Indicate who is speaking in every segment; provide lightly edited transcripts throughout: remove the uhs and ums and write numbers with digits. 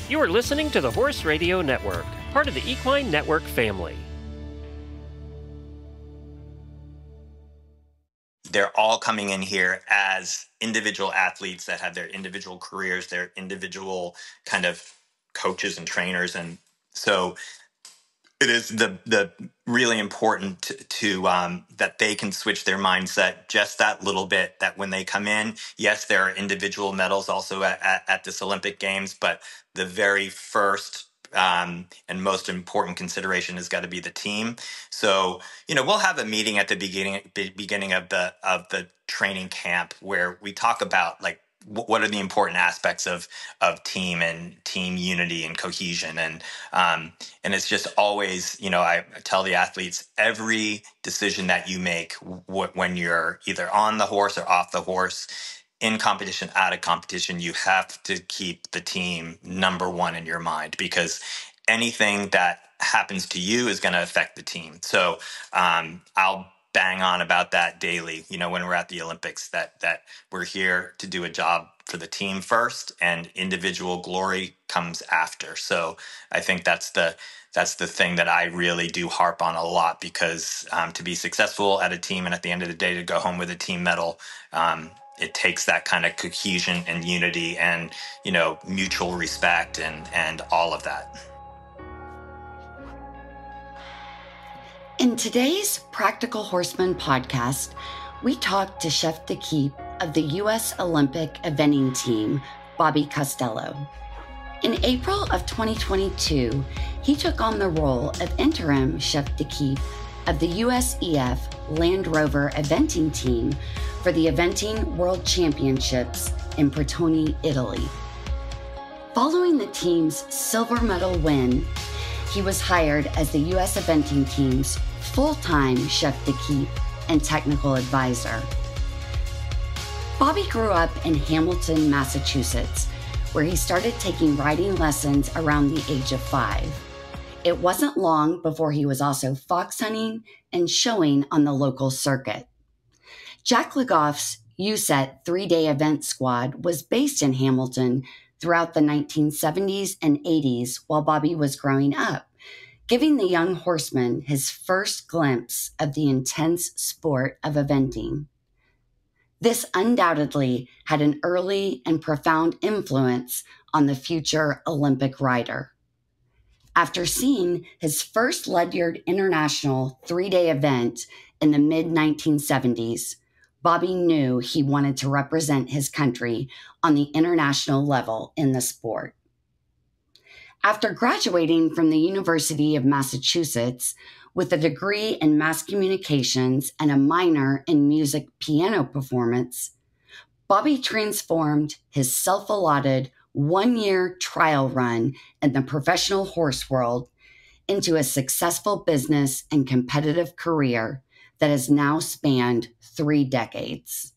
Speaker 1: You are listening to the Horse Radio Network, part of the Equine Network family.
Speaker 2: They're all coming in here as individual athletes that have their individual careers, their individual kind of coaches and trainers. And so it is the really important to that they can switch their mindset just that little bit, that when they come in, yes, there are individual medals also at this Olympic Games, but the very first and most important consideration has got to be the team. So, we'll have a meeting at the beginning of the training camp where we talk about like what are the important aspects of team and team unity and cohesion. And it's just always, I tell the athletes, every decision that you make when you're either on the horse or off the horse, in competition, out of competition, you have to keep the team number one in your mind, because anything that happens to you is going to affect the team. So I'll bang on about that daily, when we're at the Olympics, that we're here to do a job for the team first and individual glory comes after. So I think that's the thing that I really do harp on a lot, because to be successful at a team and at the end of the day to go home with a team medal, it takes that kind of cohesion and unity and, mutual respect and all of that.
Speaker 3: In today's Practical Horseman podcast, we talked to Chef d'Equipe of the U.S. Olympic eventing team, Bobby Costello. In April of 2022, he took on the role of interim Chef d'Equipe of the USEF Land Rover eventing team for the Eventing World Championships in Bertone, Italy. Following the team's silver medal win, he was hired as the U.S. eventing team's full-time Chef d'Equipe and technical advisor. Bobby grew up in Hamilton, Massachusetts, where he started taking riding lessons around the age of 5. It wasn't long before he was also fox hunting and showing on the local circuit. Jack Legoff's USET 3-day event squad was based in Hamilton throughout the 1970s and 80s while Bobby was growing up, giving the young horseman his first glimpse of the intense sport of eventing. This undoubtedly had an early and profound influence on the future Olympic rider. After seeing his first Ledyard International 3-day event in the mid-1970s, Bobby knew he wanted to represent his country on the international level in the sport. After graduating from the University of Massachusetts with a degree in mass communications and a minor in music piano performance, Bobby transformed his self-allotted 1-year trial run in the professional horse world into a successful business and competitive career that has now spanned 3 decades.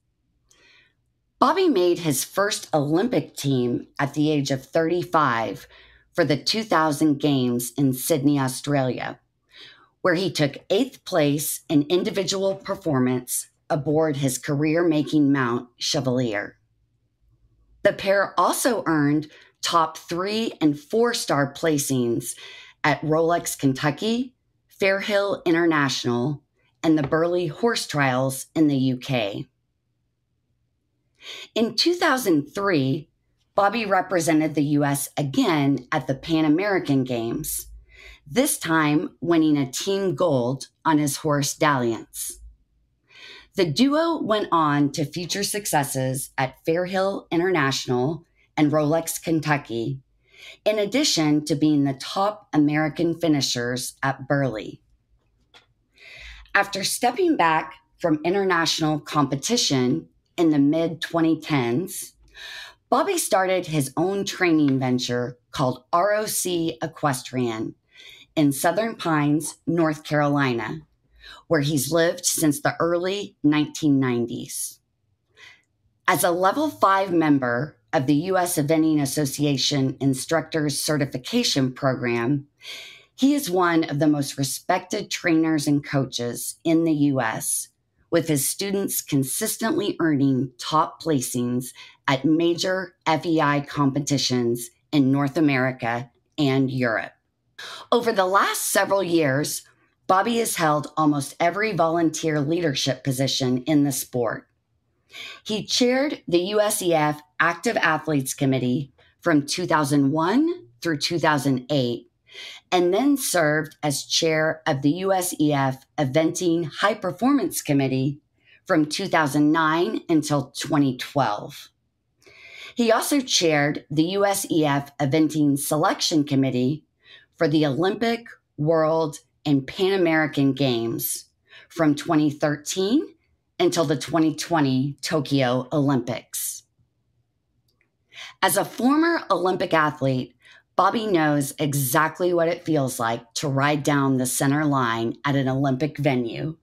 Speaker 3: Bobby made his first Olympic team at the age of 35 for the 2000 Games in Sydney, Australia, where he took 8th place in individual performance aboard his career-making mount, Chevalier. The pair also earned top 3 and 4-star placings at Rolex Kentucky, Fairhill International, and the Burghley Horse Trials in the UK. In 2003, Bobby represented the U.S. again at the Pan American Games, this time winning a team gold on his horse Dalliance. The duo went on to future successes at Fairhill International and Rolex Kentucky, in addition to being the top American finishers at Burghley. After stepping back from international competition in the mid-2010s, Bobby started his own training venture called ROC Equestrian in Southern Pines, North Carolina, where he's lived since the early 1990s. As a Level 5 member of the U.S. Eventing Association Instructors Certification Program, he is one of the most respected trainers and coaches in the U.S., with his students consistently earning top placings at major FEI competitions in North America and Europe. Over the last several years, Bobby has held almost every volunteer leadership position in the sport. He chaired the USEF Active Athletes Committee from 2001 through 2008, and then served as chair of the USEF Eventing High Performance Committee from 2009 until 2012. He also chaired the USEF Eventing Selection Committee for the Olympic, World, and Pan American Games from 2013 until the 2020 Tokyo Olympics. As a former Olympic athlete, Bobby knows exactly what it feels like to ride down the center line at an Olympic venue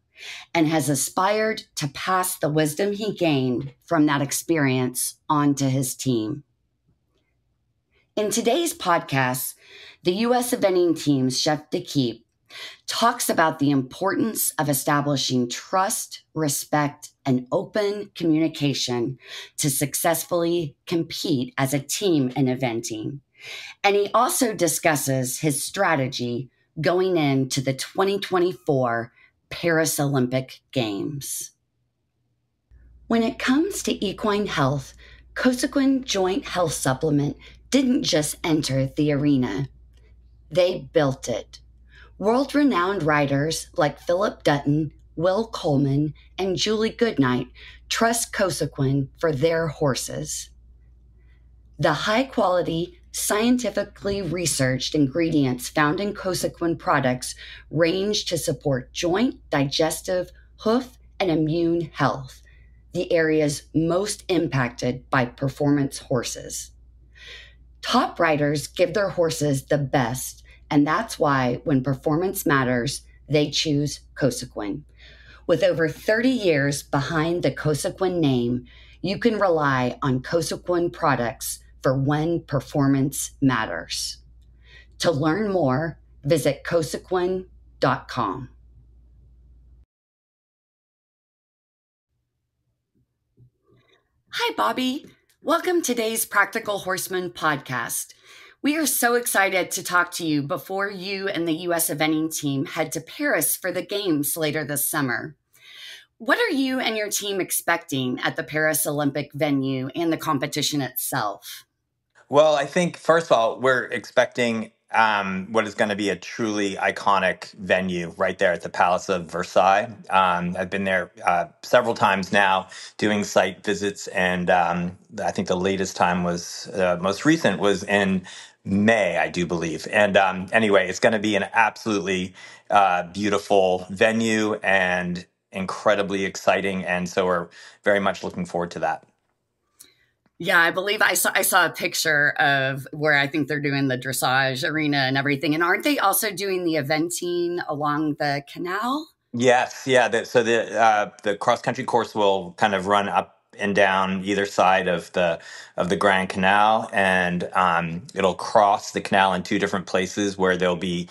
Speaker 3: and has aspired to pass the wisdom he gained from that experience on to his team. In today's podcast, the U.S. eventing team's Chef d'Equipe talks about the importance of establishing trust, respect, and open communication to successfully compete as a team in eventing. And he also discusses his strategy going into the 2024 Paris Olympic Games. When it comes to equine health, Cosequin Joint Health Supplement didn't just enter the arena. They built it. World-renowned riders like Philip Dutton, Will Coleman, and Julie Goodnight trust Cosequin for their horses. The high-quality, scientifically researched ingredients found in Cosequin products range to support joint, digestive, hoof, and immune health, the areas most impacted by performance horses. Top riders give their horses the best, and that's why when performance matters, they choose Cosequin. With over 30 years behind the Cosequin name, you can rely on Cosequin products for when performance matters. To learn more, visit cosequin.com. Hi, Bobby. Welcome to today's Practical Horseman podcast. We are so excited to talk to you before you and the U.S. eventing team head to Paris for the Games later this summer. What are you and your team expecting at the Paris Olympic venue and the competition itself?
Speaker 2: Well, I think, first of all, we're expecting what is going to be a truly iconic venue right there at the Palace of Versailles. I've been there several times now doing site visits, and I think the latest time was, most recent was in May, I do believe. And anyway, it's going to be an absolutely beautiful venue and incredibly exciting. And so we're very much looking forward to that.
Speaker 3: Yeah, I believe I saw a picture of where I think they're doing the dressage arena and everything. And aren't they also doing the eventing along the canal?
Speaker 2: Yes, yeah. So the cross country course will kind of run up and down either side of the Grand Canal, and it'll cross the canal in two different places where they'll be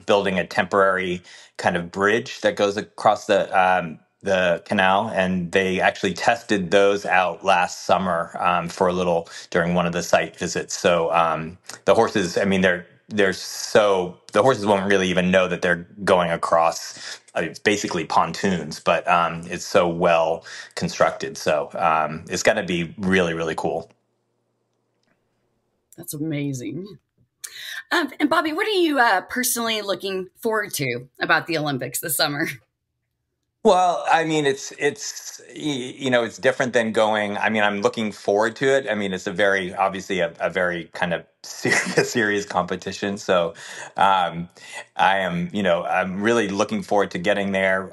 Speaker 2: building a temporary kind of bridge that goes across the canal, and they actually tested those out last summer for a little during one of the site visits. So the horses, I mean, the horses won't really even know that they're going across. It's basically pontoons, but it's so well constructed. So it's going to be really, really cool.
Speaker 3: That's amazing. And Bobby, what are you personally looking forward to about the Olympics this summer?
Speaker 2: Well, I mean, it's different than going. I mean, I'm looking forward to it. I mean, it's obviously a very kind of serious competition. So, I'm really looking forward to getting there.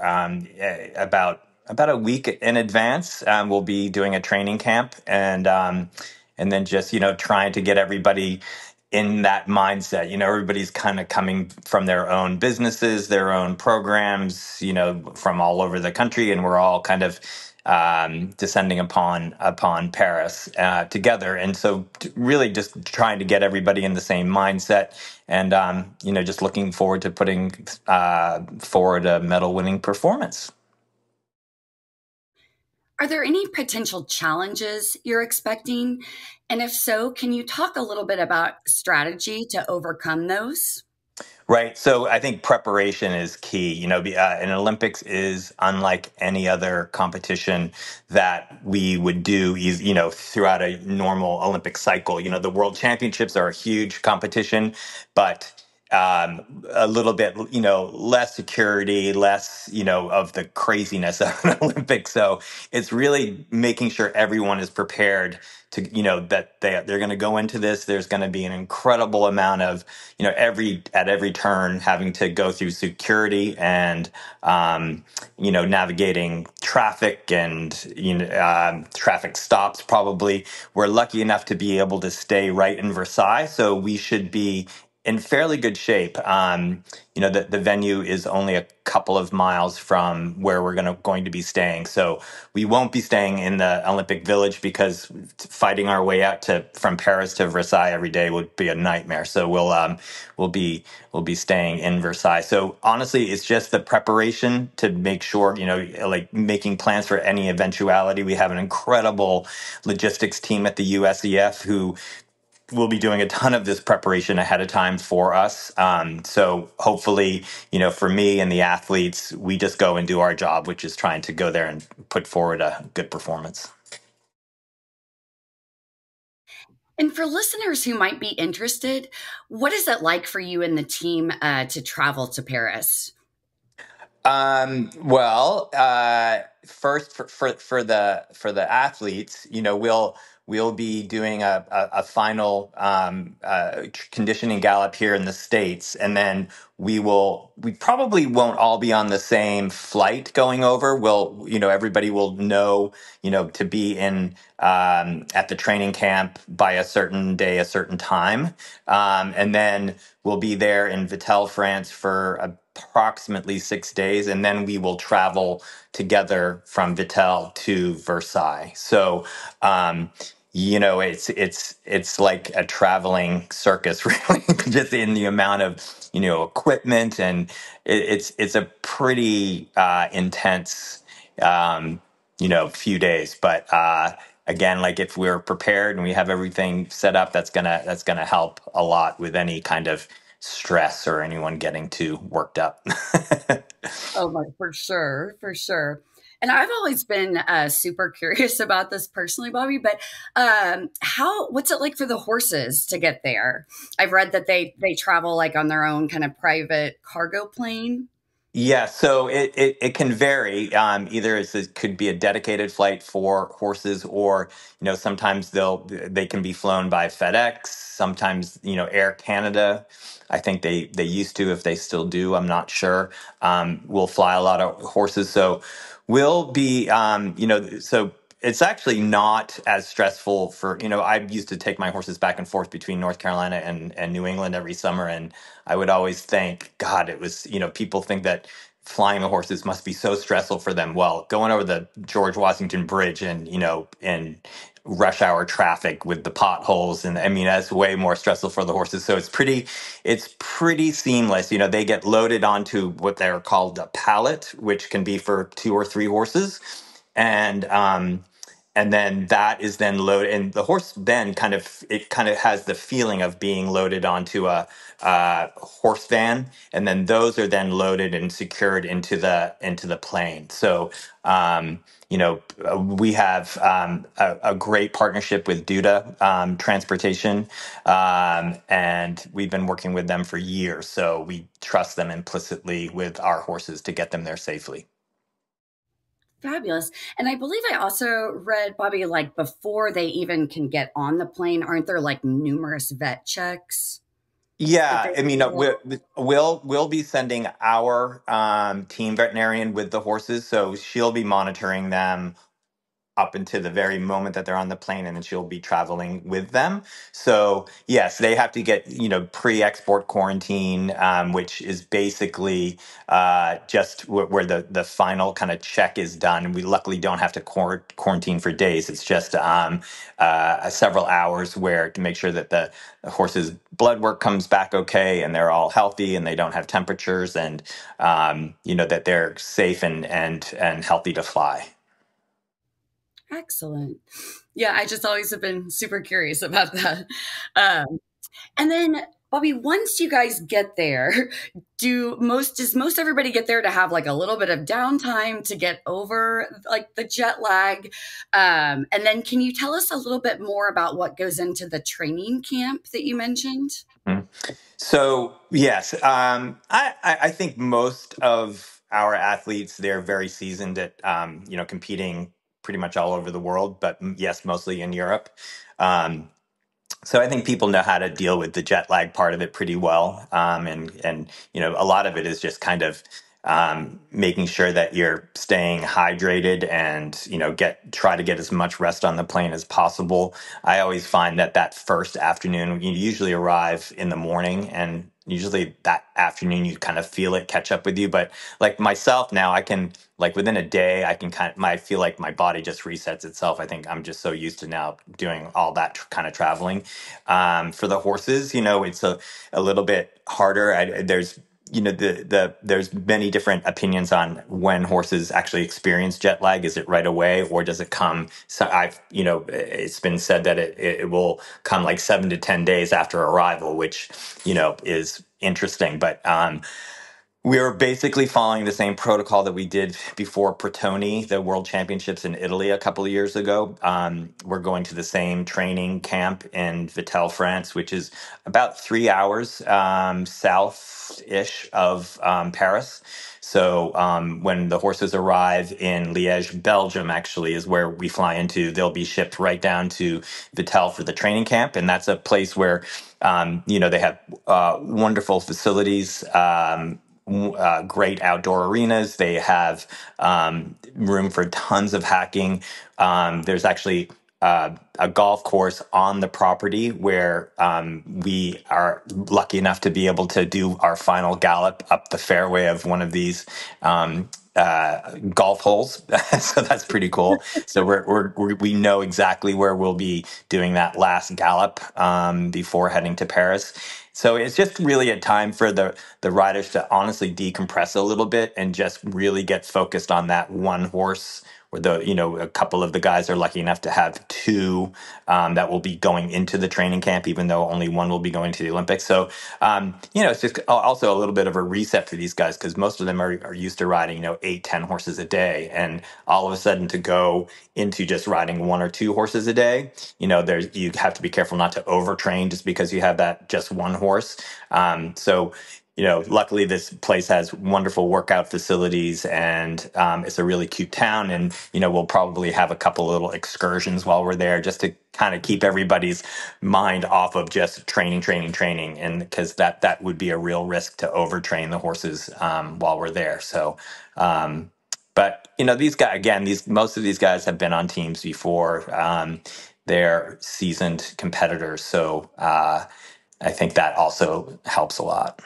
Speaker 2: About a week in advance, we'll be doing a training camp, and then just trying to get everybody in that mindset. Everybody's kind of coming from their own businesses, their own programs, from all over the country, and we're all kind of descending upon Paris together. And so really just trying to get everybody in the same mindset, and just looking forward to putting forward a medal winning performance.
Speaker 3: Are there any potential challenges you're expecting? And if so, can you talk a little bit about strategy to overcome those?
Speaker 2: Right. So I think preparation is key. An Olympics is unlike any other competition that we would do, throughout a normal Olympic cycle. The World Championships are a huge competition, but a little bit, less security, less, of the craziness of an Olympics. So it's really making sure everyone is prepared to, that they're going to go into this. There's going to be an incredible amount of, at every turn having to go through security and, navigating traffic and, traffic stops probably. We're lucky enough to be able to stay right in Versailles. So we should be in fairly good shape. The venue is only a couple of miles from where we're going to be staying. So we won't be staying in the Olympic Village because fighting our way out from Paris to Versailles every day would be a nightmare. So we'll be staying in Versailles. So honestly, it's just the preparation to make sure, like making plans for any eventuality. We have an incredible logistics team at the USEF who we'll be doing a ton of this preparation ahead of time for us. So hopefully, for me and the athletes, we just go and do our job, which is trying to go there and put forward a good performance.
Speaker 3: And for listeners who might be interested, what is it like for you and the team to travel to Paris?
Speaker 2: First for the athletes, we'll be doing a final conditioning gallop here in the States, and then we probably won't all be on the same flight going over. Everybody will know, to be in at the training camp by a certain day, a certain time, and then we'll be there in Vittel, France for approximately 6 days, and then we will travel together from Vittel to Versailles. So, it's like a traveling circus, really, just in the amount of equipment, and it's a pretty intense few days. But again, like if we're prepared and we have everything set up, that's gonna help a lot with any kind of stress or anyone getting too worked up.
Speaker 3: Oh, my, for sure, for sure. And I've always been super curious about this personally, Bobby. But what's it like for the horses to get there? I've read that they travel like on their own kind of private cargo plane.
Speaker 2: Yeah, so it can vary. Either it could be a dedicated flight for horses, or sometimes they can be flown by FedEx. Sometimes Air Canada. I think they used to, if they still do, I'm not sure. Will fly a lot of horses, so we'll be so it's actually not as stressful for, I used to take my horses back and forth between North Carolina and New England every summer. And I would always think, God, it was, people think that flying the horses must be so stressful for them. Well, going over the George Washington Bridge and, in rush hour traffic with the potholes, and I mean, that's way more stressful for the horses. So it's pretty seamless. They get loaded onto what they're called a pallet, which can be for 2 or 3 horses. And then that is then loaded, and the horse then kind of has the feeling of being loaded onto a horse van, and then those are then loaded and secured into the plane. So we have a great partnership with Duda Transportation, and we've been working with them for years. So we trust them implicitly with our horses to get them there safely.
Speaker 3: Fabulous. And I believe I also read, Bobby, like before they even can get on the plane, aren't there like numerous vet checks that
Speaker 2: Yeah,
Speaker 3: they
Speaker 2: I mean,
Speaker 3: do?
Speaker 2: we'll be sending our team veterinarian with the horses, so she'll be monitoring them up until the very moment that they're on the plane, and then she'll be traveling with them. So yes, they have to get pre-export quarantine, which is basically just where the final kind of check is done. And we luckily don't have to quarantine for days. It's just several hours where to make sure that the horse's blood work comes back okay, and they're all healthy, and they don't have temperatures, and that they're safe and healthy to fly.
Speaker 3: Excellent. Yeah, I just always have been super curious about that. Um, and then, Bobby, once you guys get there, does most everybody get there to have like a little bit of downtime to get over like the jet lag? And then, can you tell us a little bit more about what goes into the training camp that you mentioned?
Speaker 2: Mhm. So yes, I think most of our athletes, they're very seasoned at competing pretty much all over the world, but yes, mostly in Europe. Um, So I think people know how to deal with the jet lag part of it pretty well, and a lot of it is just kind of making sure that you're staying hydrated and try to get as much rest on the plane as possible. I always find that first afternoon, you usually arrive in the morning, and usually that afternoon you kind of feel it catch up with you. But like myself now, I can, like, within a day, I can I feel like my body just resets itself. I think I'm just so used to now doing all that kind of traveling. For the horses, it's a little bit harder. There's there's many different opinions on when horses actually experience jet lag. Is it right away, or does it come? So it's been said that it will come like 7 to 10 days after arrival, which is interesting. But we're basically following the same protocol that we did before Protoni, the World Championships in Italy a couple of years ago. We're going to the same training camp in Vittel, France, which is about 3 hours south-ish of Paris. So when the horses arrive in Liège, Belgium, actually, is where we fly into. They'll be shipped right down to Vittel for the training camp, and that's a place where they have wonderful facilities. Great outdoor arenas. They have room for tons of hacking. There's actually a golf course on the property where we are lucky enough to be able to do our final gallop up the fairway of one of these golf holes. So that's pretty cool. So we know exactly where we'll be doing that last gallop before heading to Paris. So it's just really a time for the riders to honestly decompress a little bit and just really get focused on that one horse. Where a couple of the guys are lucky enough to have two that will be going into the training camp, even though only one will be going to the Olympics. So, it's just also a little bit of a reset for these guys, because most of them are used to riding, 8, 10 horses a day. And all of a sudden to go into just riding 1 or 2 horses a day, you have to be careful not to overtrain just because you have that just one horse. So luckily this place has wonderful workout facilities, and it's a really cute town. And, we'll probably have a couple little excursions while we're there just to kind of keep everybody's mind off of just training. And because that would be a real risk to overtrain the horses while we're there. So, but, these guys, again, most of these guys have been on teams before. They're seasoned competitors. So I think that also helps a lot.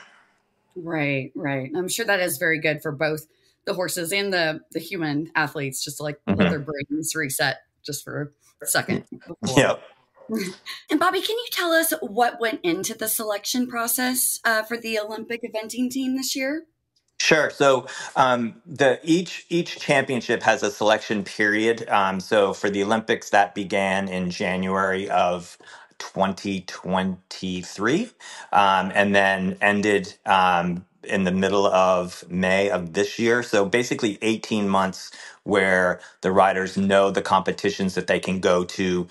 Speaker 3: Right, right. I'm sure that is very good for both the horses and the human athletes, just to like let their brains reset just for a second before.
Speaker 2: Yep.
Speaker 3: And Bobby, can you tell us what went into the selection process for the Olympic eventing team this year?
Speaker 2: Sure. So each championship has a selection period. So for the Olympics, that began in January of 2023, and then ended in the middle of May of this year. So basically 18 months where the riders know the competitions that they can go to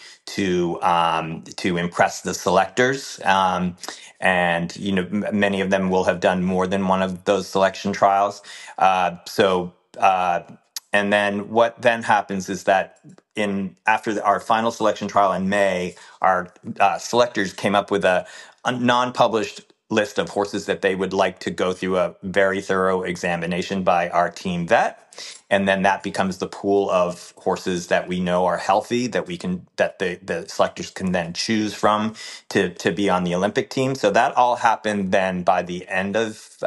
Speaker 2: impress the selectors. And many of them will have done more than one of those selection trials. And then what then happens is that after our final selection trial in May, our selectors came up with a non-published list of horses that they would like to go through a very thorough examination by our team vet. And then that becomes the pool of horses that we know are healthy, that the selectors can then choose from to be on the Olympic team. So that all happened then by the end of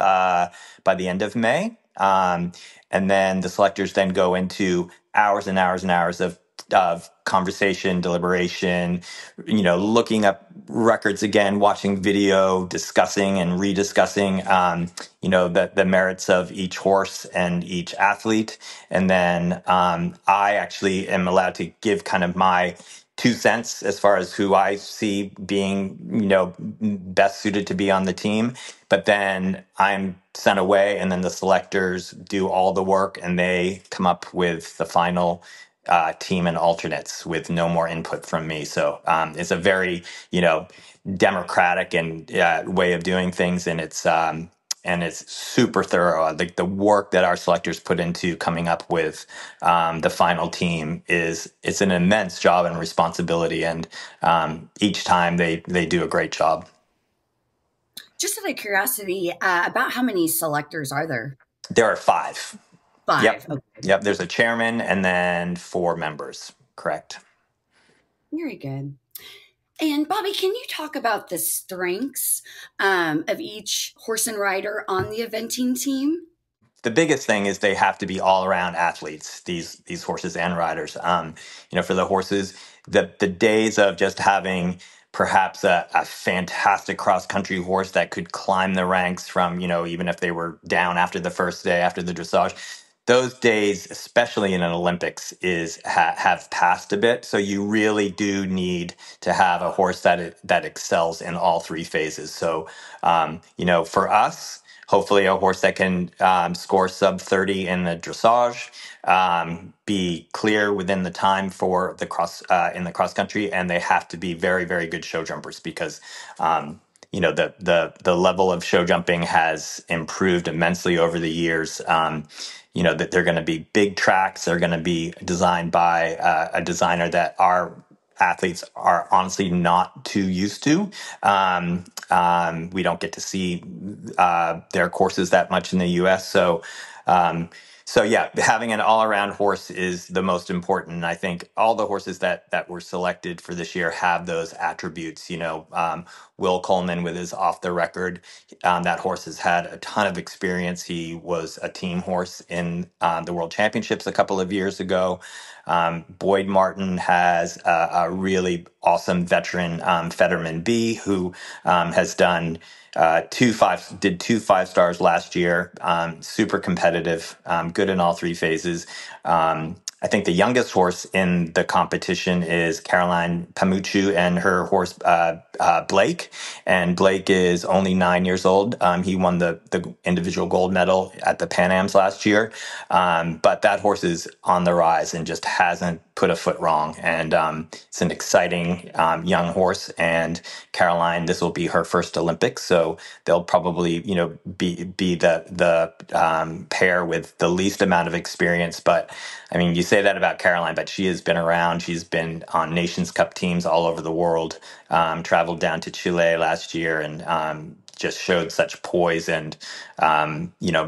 Speaker 2: May. And then the selectors then go into hours and hours and hours of of conversation, deliberation, looking up records again, watching video, discussing and rediscussing, the merits of each horse and each athlete. And then I actually am allowed to give kind of my 2 cents as far as who I see being, best suited to be on the team. But then I'm sent away, and then the selectors do all the work, and they come up with the final team and alternates with no more input from me. So it's a very, democratic and way of doing things, and it's super thorough. Like the work that our selectors put into coming up with the final team it's an immense job and responsibility, and each time they do a great job.
Speaker 3: Just out of curiosity, about how many selectors are there?
Speaker 2: There are 5.
Speaker 3: 5.
Speaker 2: Yep.
Speaker 3: Okay.
Speaker 2: Yep. There's a chairman and then 4 members. Correct.
Speaker 3: Very good. And Bobby, can you talk about the strengths of each horse and rider on the eventing team?
Speaker 2: The biggest thing is they have to be all around athletes, these horses and riders. For the horses, the days of just having perhaps a fantastic cross country horse that could climb the ranks from, even if they were down after the first day, after the dressage, those days, especially in an Olympics, have passed a bit. So you really do need to have a horse that excels in all 3 phases. So, for us, hopefully a horse that can score sub 30 in the dressage, be clear within the time for the in the cross country, and they have to be very, very good show jumpers because the level of show jumping has improved immensely over the years. That they're going to be big tracks. They're going to be designed by a designer that our athletes are honestly not too used to. We don't get to see their courses that much in the U.S. So yeah, having an all-around horse is the most important. And I think all the horses that were selected for this year have those attributes. Will Coleman with his off the record, that horse has had a ton of experience. He was a team horse in the World Championships a couple of years ago. Boyd Martin has a really awesome veteran, Fetterman B, who has done 2 5-stars last year. Super competitive, good in all 3 phases. I think the youngest horse in the competition is Caroline Pamuchu and her horse Blake. And Blake is only 9 years old. He won the individual gold medal at the Pan Ams last year. But that horse is on the rise and just hasn't put a foot wrong. And it's an exciting young horse. And Caroline, this will be her first Olympics, so they'll probably be the pair with the least amount of experience. But I mean, you say that about Caroline, but she has been around. She's been on Nations Cup teams all over the world. Traveled down to Chile last year and just showed such poise and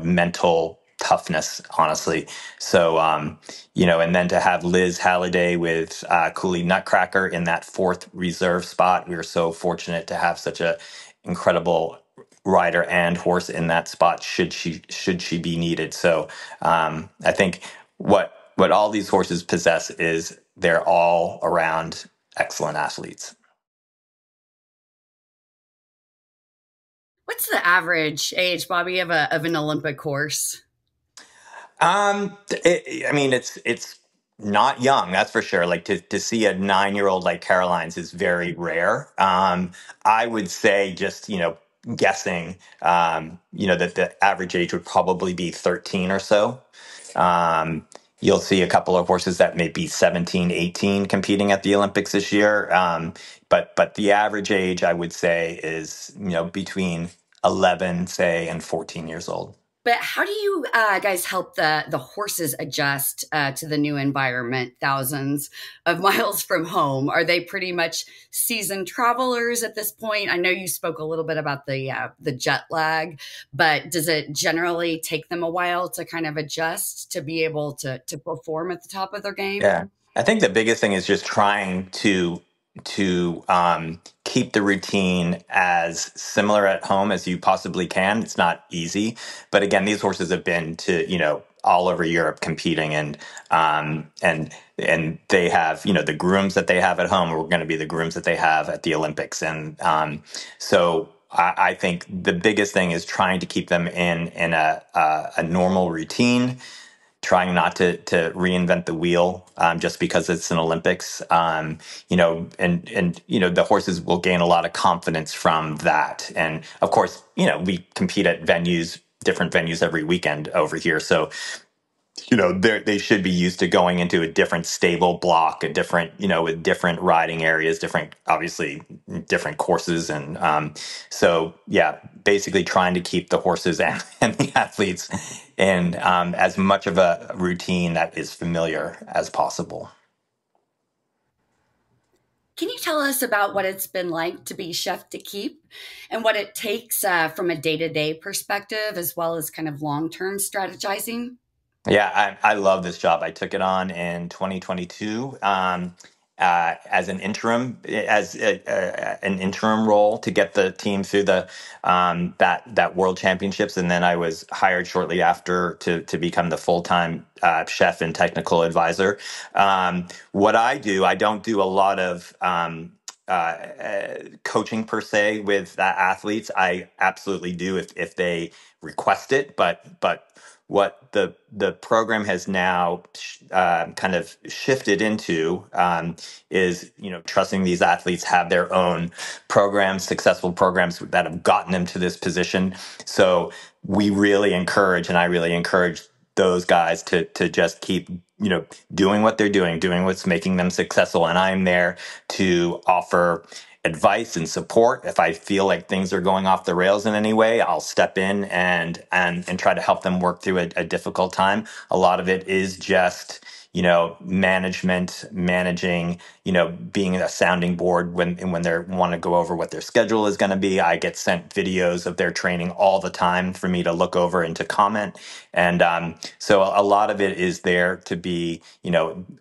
Speaker 2: mental toughness, honestly. So, and then to have Liz Halliday with Cooley Nutcracker in that 4th reserve spot. We were so fortunate to have such a incredible rider and horse in that spot should she be needed. So I think what all these horses possess is they're all around excellent athletes.
Speaker 3: What's the average age, Bobby, of an Olympic horse?
Speaker 2: It's not young, that's for sure. Like to see a 9-year-old like Caroline's is very rare. I would say just, guessing, that the average age would probably be 13 or so. You'll see a couple of horses that may be 17, 18 competing at the Olympics this year. But the average age, I would say, is, between 11, say, and 14 years old.
Speaker 3: But how do you guys help the horses adjust to the new environment, thousands of miles from home? Are they pretty much seasoned travelers at this point? I know you spoke a little bit about the jet lag, but does it generally take them a while to kind of adjust to be able to perform at the top of their game?
Speaker 2: Yeah, I think the biggest thing is just trying to keep the routine as similar at home as you possibly can. It's not easy, but again, these horses have been to all over Europe competing, and and they have, the grooms that they have at home are going to be the grooms that they have at the Olympics. And so I think the biggest thing is trying to keep them in a normal routine, trying not to reinvent the wheel just because it's an Olympics. And the horses will gain a lot of confidence from that. And of course, we compete at different venues every weekend over here. So they should be used to going into a different stable block, a different, with different riding areas, obviously different courses. And so, yeah, basically trying to keep the horses and the athletes in as much of a routine that is familiar as possible.
Speaker 3: Can you tell us about what it's been like to be chef to keep and what it takes from a day-to-day perspective, as well as kind of long-term strategizing?
Speaker 2: Yeah, I love this job. I took it on in 2022 as an interim role to get the team through the that World Championships, and then I was hired shortly after to become the full-time chef and technical advisor. What I don't do a lot of coaching per se with athletes. I absolutely do if they request it, but what the program has now kind of shifted into is trusting these athletes have their own programs, successful programs that have gotten them to this position. So we really encourage, and I really encourage those guys to just keep doing what they're doing what's making them successful, and I'm there to offer advice and support. If I feel like things are going off the rails in any way, I'll step in and try to help them work through a difficult time. A lot of it is just managing, being a sounding board when they want to go over what their schedule is going to be. I get sent videos of their training all the time for me to look over and to comment. And so a lot of it is there to be,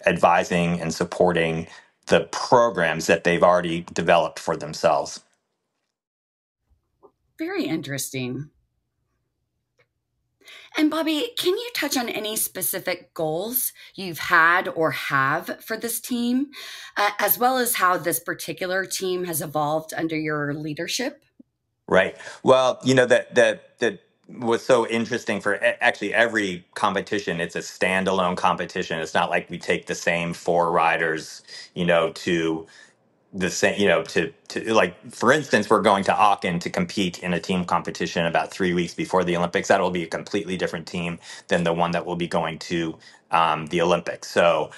Speaker 2: advising and supporting the programs that they've already developed for themselves.
Speaker 3: Very interesting. And Bobby, can you touch on any specific goals you've had or have for this team, as well as how this particular team has evolved under your leadership?
Speaker 2: Right. Well, that was so interesting for actually every competition. It's a standalone competition. It's not like we take the same four riders, to the same, to like, for instance, we're going to Aachen to compete in a team competition about 3 weeks before the Olympics. That will be a completely different team than the one that will be going to the Olympics. So,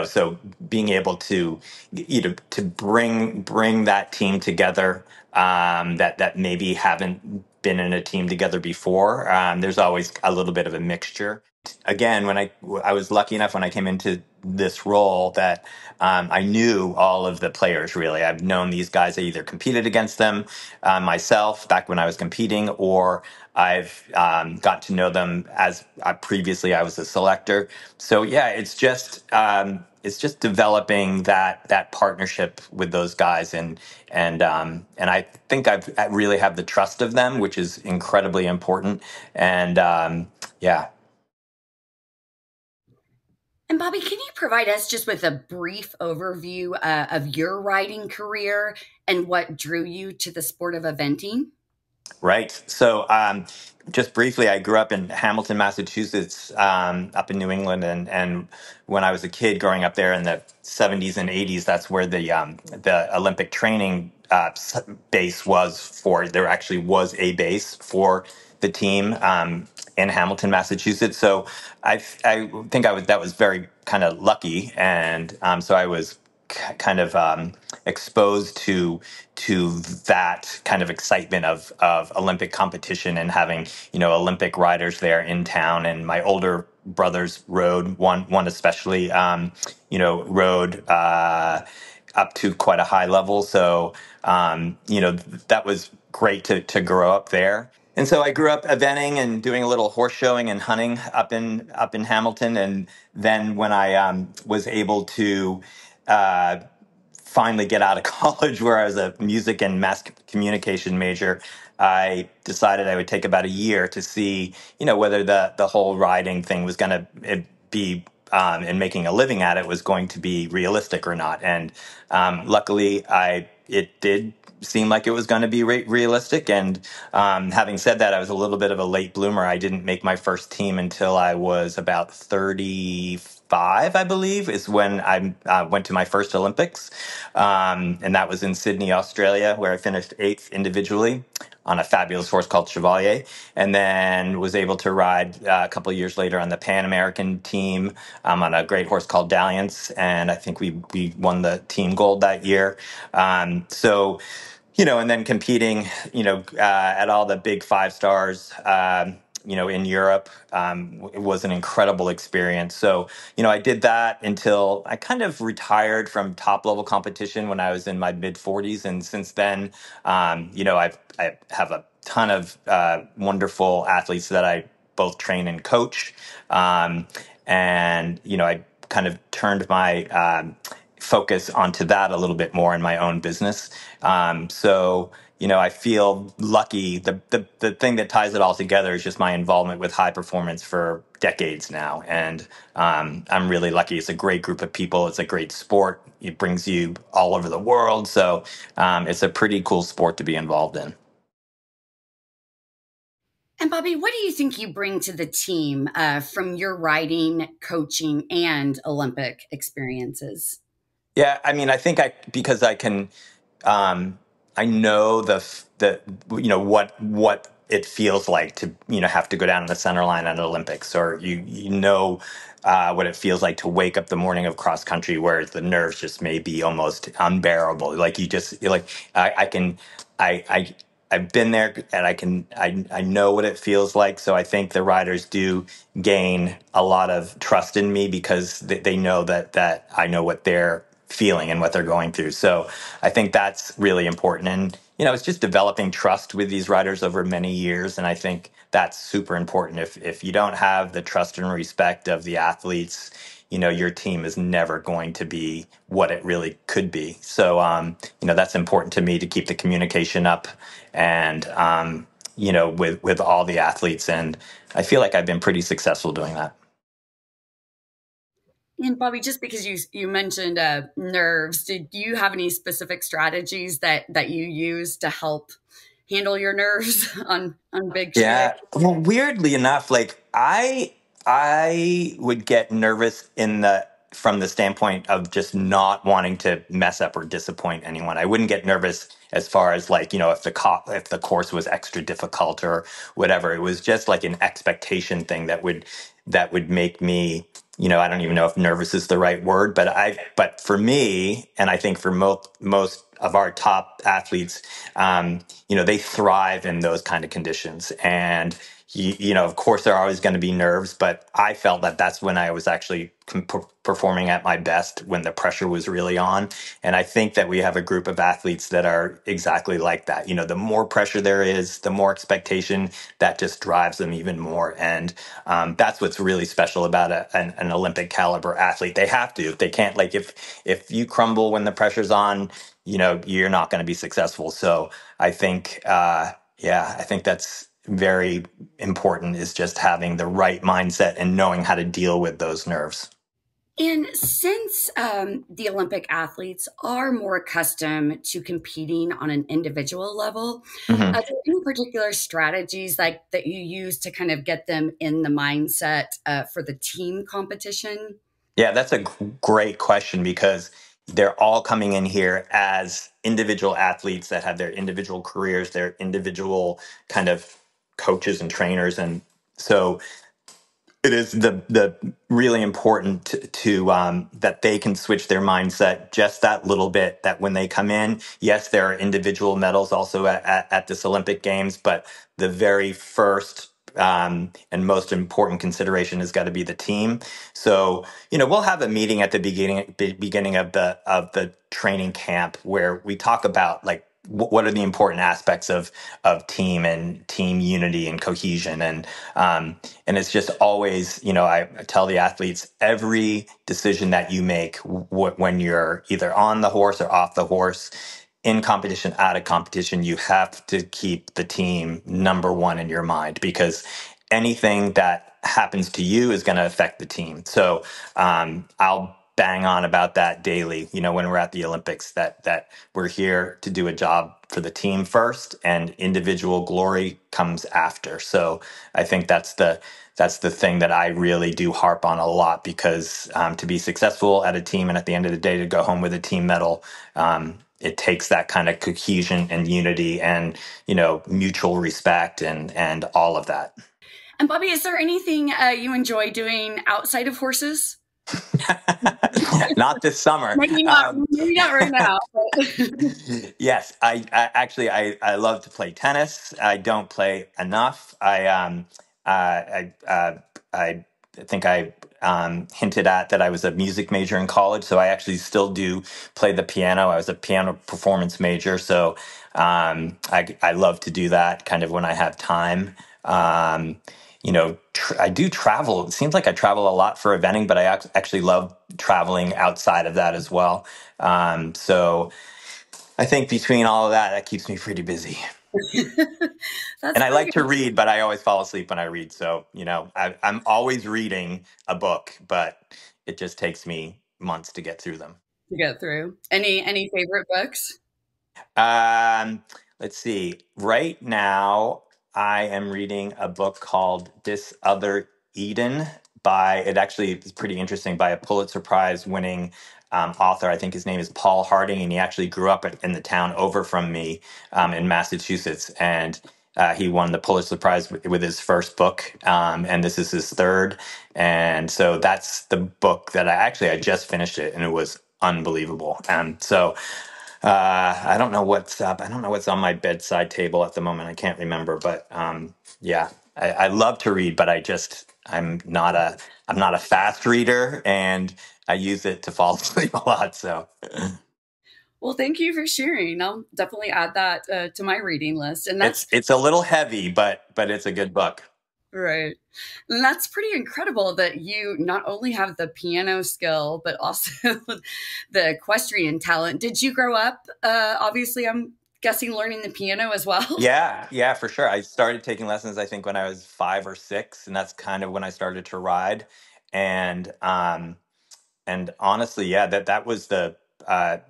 Speaker 2: so being able to, to bring that team together, that maybe haven't been in a team together before. There's always a little bit of a mixture. Again, when I was lucky enough when I came into this role that I knew all of the players. Really, I've known these guys. I either competed against them myself back when I was competing, or I've got to know them as previously I was a selector. So yeah, it's just developing that partnership with those guys, and I think I really have the trust of them, which is incredibly important. And yeah.
Speaker 3: And Bobby, can you provide us just with a brief overview of your riding career and what drew you to the sport of eventing?
Speaker 2: Right. So, just briefly, I grew up in Hamilton, Massachusetts, up in New England, and when I was a kid growing up there in the 70s and 80s, that's where the Olympic training base was for. There actually was a base for the team in Hamilton, Massachusetts. So, I think that was very kind of lucky, and so I was kind of exposed to that kind of excitement of Olympic competition and having Olympic riders there in town. And my older brothers rode one especially rode up to quite a high level. So that was great to grow up there. And so I grew up eventing and doing a little horse showing and hunting up in Hamilton. And then when I was able to finally get out of college, where I was a music and mass communication major, I decided I would take about a year to see, whether the whole riding thing was going to be and making a living at it was going to be realistic or not. And luckily, it did seem like it was going to be realistic. And having said that, I was a little bit of a late bloomer. I didn't make my first team until I was about 35, I believe, is when I went to my first Olympics. And that was in Sydney, Australia, where I finished 8th individually on a fabulous horse called Chevalier, and then was able to ride a couple of years later on the Pan American team on a great horse called Dalliance, and I think we won the team gold that year. So, and then competing, at all the big 5 stars. In Europe, it was an incredible experience. So, I did that until I kind of retired from top level competition when I was in my mid 40s. And since then, I have a ton of wonderful athletes that I both train and coach. I kind of turned my focus onto that a little bit more in my own business. I feel lucky. The thing that ties it all together is just my involvement with high performance for decades now. And I'm really lucky. It's a great group of people. It's a great sport. It brings you all over the world. So it's a pretty cool sport to be involved in.
Speaker 3: And Bobby, what do you think you bring to the team from your riding, coaching, and Olympic experiences?
Speaker 2: Yeah, I mean, I think because I can, I know what it feels like to have to go down the center line at Olympics, or what it feels like to wake up the morning of cross country where the nerves just may be almost unbearable. Like I've been there, and I know what it feels like. So I think the riders do gain a lot of trust in me because they know that I know what they're feeling and what they're going through. So I think that's really important. And, it's just developing trust with these riders over many years. And I think that's super important. If you don't have the trust and respect of the athletes, your team is never going to be what it really could be. So, that's important to me to keep the communication up and, with all the athletes. And I feel like I've been pretty successful doing that.
Speaker 3: And Bobby, just because you mentioned nerves, do you have any specific strategies that you use to help handle your nerves on big show
Speaker 2: Yeah.
Speaker 3: day?
Speaker 2: Well, weirdly enough, like I would get nervous from the standpoint of just not wanting to mess up or disappoint anyone. I wouldn't get nervous as far as like, if the course was extra difficult or whatever. It was just like an expectation thing that would make me, I don't even know if nervous is the right word, but for me, and I think for most of our top athletes, they thrive in those kind of conditions. And, of course, there are always going to be nerves, but I felt that that's when I was actually performing at my best, when the pressure was really on. And I think that we have a group of athletes that are exactly like that. The more pressure there is, the more expectation, that just drives them even more. And that's what's really special about an Olympic caliber athlete. They have to. They can't, like, if you crumble when the pressure's on, you're not going to be successful. So I think, I think that's very important, is just having the right mindset and knowing how to deal with those nerves.
Speaker 3: And since the Olympic athletes are more accustomed to competing on an individual level,
Speaker 2: Mm-hmm.
Speaker 3: are there any particular strategies like that you use to kind of get them in the mindset for the team competition?
Speaker 2: Yeah, that's a great question, because they're all coming in here as individual athletes that have their individual careers, their individual kind of coaches and trainers. And so it is the really important to that they can switch their mindset just that little bit, that when they come in, yes, there are individual medals also at this Olympic Games, but the very first and most important consideration has got to be the team. So, we'll have a meeting at the beginning of the training camp where we talk about, like, what are the important aspects of team and team unity and cohesion. And it's just always, I tell the athletes, every decision that you make when you're either on the horse or off the horse, in competition, out of competition, you have to keep the team number one in your mind, because anything that happens to you is going to affect the team. So I'll bang on about that daily, when we're at the Olympics, that we're here to do a job for the team first and individual glory comes after. So I think that's the thing that I really do harp on a lot, because to be successful at a team and at the end of the day to go home with a team medal, it takes that kind of cohesion and unity and, mutual respect and all of that.
Speaker 3: And Bobby, is there anything you enjoy doing outside of horses?
Speaker 2: Not this summer.
Speaker 3: Maybe not right now. But.
Speaker 2: Yes, I love to play tennis. I don't play enough. I think I hinted at that I was a music major in college, so I actually still do play the piano. I was a piano performance major, so I love to do that kind of when I have time. I do travel. It seems like I travel a lot for eventing, but I actually love traveling outside of that as well. So I think between all of that keeps me pretty busy. And I like to read, but I always fall asleep when I read. So, I'm always reading a book, but it just takes me months to get through them.
Speaker 3: Any favorite books?
Speaker 2: Let's see. Right now, I am reading a book called This Other Eden it's pretty interesting, by a Pulitzer Prize winning author. I think his name is Paul Harding, and he actually grew up in the town over from me in Massachusetts. And he won the Pulitzer Prize with his first book, and this is his third. And so that's the book that I just finished it, and it was unbelievable. And so I don't know what's up. I don't know what's on my bedside table at the moment. I can't remember, but yeah, I love to read, but I'm not a fast reader, and I use it to fall asleep a lot. So,
Speaker 3: well, thank you for sharing. I'll definitely add that to my reading list. And
Speaker 2: it's a little heavy, but it's a good book.
Speaker 3: Right. And that's pretty incredible that you not only have the piano skill, but also the equestrian talent. Did you grow up, obviously, I'm guessing, learning the piano as well?
Speaker 2: Yeah, for sure. I started taking lessons, I think, when I was 5 or 6, and that's kind of when I started to ride. And honestly, yeah, that was the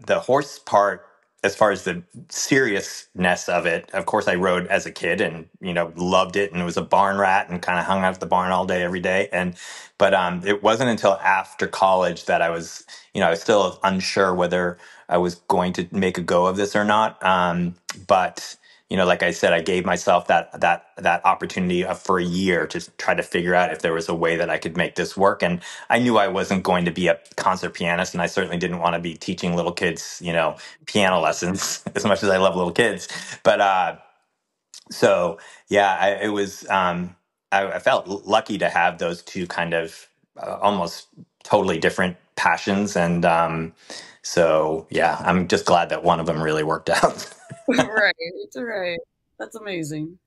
Speaker 2: horse part. As far as the seriousness of it, of course, I rode as a kid and loved it, and was a barn rat and kind of hung out at the barn all day every day. But it wasn't until after college that I was still unsure whether I was going to make a go of this or not. But like I said, I gave myself that opportunity for a year to try to figure out if there was a way that I could make this work. And I knew I wasn't going to be a concert pianist, and I certainly didn't want to be teaching little kids, piano lessons as much as I love little kids. But so yeah, it was. I felt lucky to have those two kind of almost totally different passions, and so yeah, I'm just glad that one of them really worked out.
Speaker 3: Right. That's amazing.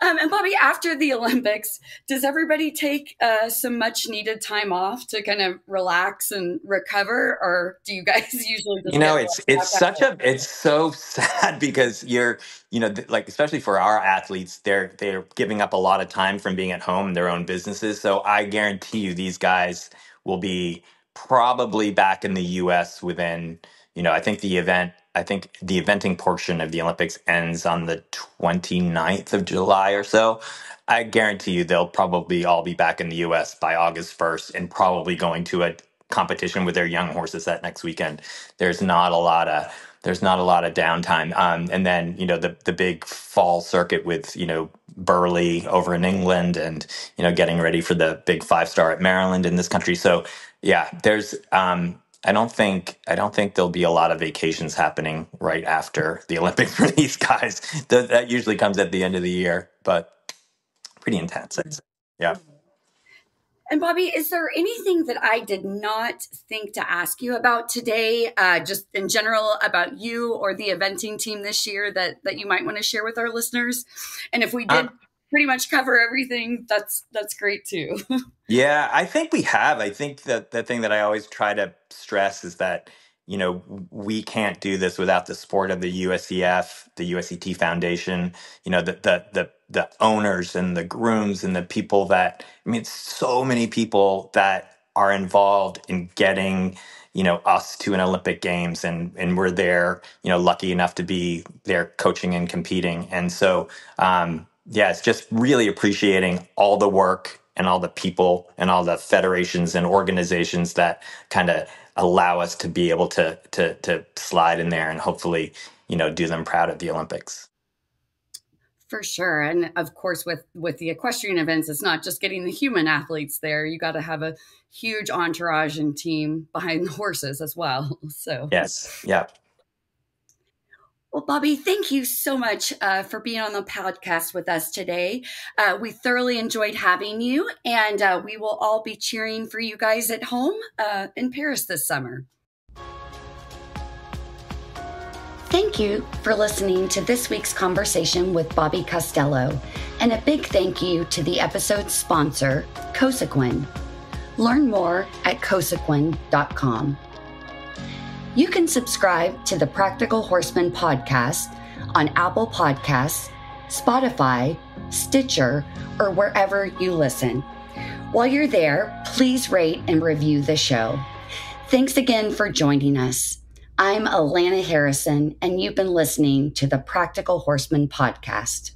Speaker 3: And Bobby, after the Olympics, does everybody take some much needed time off to kind of relax and recover, or do you guys usually just
Speaker 2: it's so sad, because like, especially for our athletes, they're giving up a lot of time from being at home in their own businesses. So I guarantee you these guys will be probably back in the US within, I think the eventing portion of the Olympics ends on the 29th of July or so. I guarantee you they'll probably all be back in the US by August 1st, and probably going to a competition with their young horses that next weekend. There's not a lot of downtime. And then, the big fall circuit with, Burghley over in England, and, getting ready for the big 5-star at Maryland in this country. So yeah, there's, I don't think there'll be a lot of vacations happening right after the Olympics for these guys. That usually comes at the end of the year, but pretty intense, I'd say. Yeah.
Speaker 3: And Bobby, is there anything that I did not think to ask you about today, just in general about you or the eventing team this year that you might want to share with our listeners? And if we did pretty much cover everything, that's great too.
Speaker 2: Yeah, I think we have. I think that the thing that I always try to stress is that, we can't do this without the support of the USEF, the USET Foundation, the owners and the grooms and the people that, so many people that are involved in getting, us to an Olympic Games, and we're there, lucky enough to be there coaching and competing. And so, it's just really appreciating all the work and all the people and all the federations and organizations that kind of allow us to be able to slide in there and hopefully, do them proud at the Olympics.
Speaker 3: For sure. And of course, with the equestrian events, it's not just getting the human athletes there. You got to have a huge entourage and team behind the horses as well. So
Speaker 2: yes. Yeah.
Speaker 3: Well, Bobby, thank you so much for being on the podcast with us today. We thoroughly enjoyed having you, and we will all be cheering for you guys at home in Paris this summer. Thank you for listening to this week's conversation with Bobby Costello, and a big thank you to the episode's sponsor, Cosequin. Learn more at cosequin.com. You can subscribe to the Practical Horseman podcast on Apple Podcasts, Spotify, Stitcher, or wherever you listen. While you're there, please rate and review the show. Thanks again for joining us. I'm Alana Harrison, and you've been listening to the Practical Horseman podcast.